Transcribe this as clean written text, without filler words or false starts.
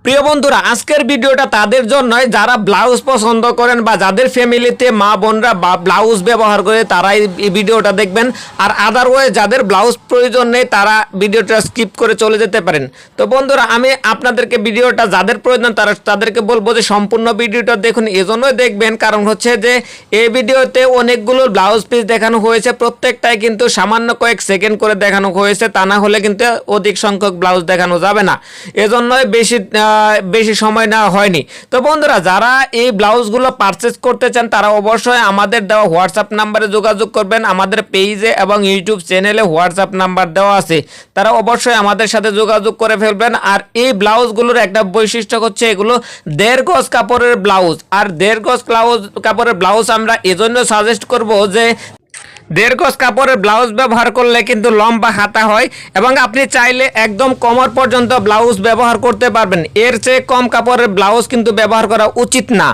প্রিয় বন্ধুরা, আজকের ভিডিওটা তাদের জন্যই যারা ব্লাউজ পছন্দ করেন বা যাদের ফ্যামিলিতে মা বোনরা বা ব্লাউজ ব্যবহার করে তারাই এই ভিডিওটা দেখবেন। আর আদারওয়াইজ যাদের ব্লাউজ প্রয়োজন নেই তারা ভিডিওটা স্কিপ করে চলে যেতে পারেন। তো বন্ধুরা, আমি আপনাদেরকে ভিডিওটা যাদের প্রয়োজন তাদেরকে বলবো যে সম্পূর্ণ ভিডিওটা দেখুন। এজন্যই দেখবেন কারণ হচ্ছে যে এই ভিডিওতে অনেকগুলো ব্লাউজ পিস দেখানো হয়েছে, প্রত্যেকটাই কিন্তু সামান্য কয়েক সেকেন্ড করে দেখানো হয়েছে, তা না হলে কিন্তু অধিক সংখ্যক ব্লাউজ দেখানো যাবে না। এজন্যই বেশি সময় নেওয়া হয়নি। তো বন্ধুরা, যারা এই ব্লাউজগুলো পারচেজ করতে চান তারা অবশ্যই আমাদের দেওয়া হোয়াটসঅ্যাপ নাম্বারে যোগাযোগ করবেন। আমাদের পেজে এবং ইউটিউব চ্যানেলে হোয়াটসঅ্যাপ নাম্বার দেওয়া আছে, তারা অবশ্যই আমাদের সাথে যোগাযোগ করে ফেলবেন। আর এই ব্লাউজগুলোর একটা বৈশিষ্ট্য হচ্ছে এগুলো 1.5 গজ কাপড়ের ব্লাউজ। আর 1.5 গজ কাপড়ের ব্লাউজ আমরা এজন্য সাজেস্ট করব যে 1.5 গজ কাপড়ের ব্লাউজ ব্যবহার করলে কিন্তু লম্বা হাতা হয় এবং আপনি চাইলে একদম কোমর পর্যন্ত ব্লাউজ ব্যবহার করতে পারবেন। এর চেয়ে কম কাপড়ের ব্লাউজ কিন্তু ব্যবহার করা উচিত না।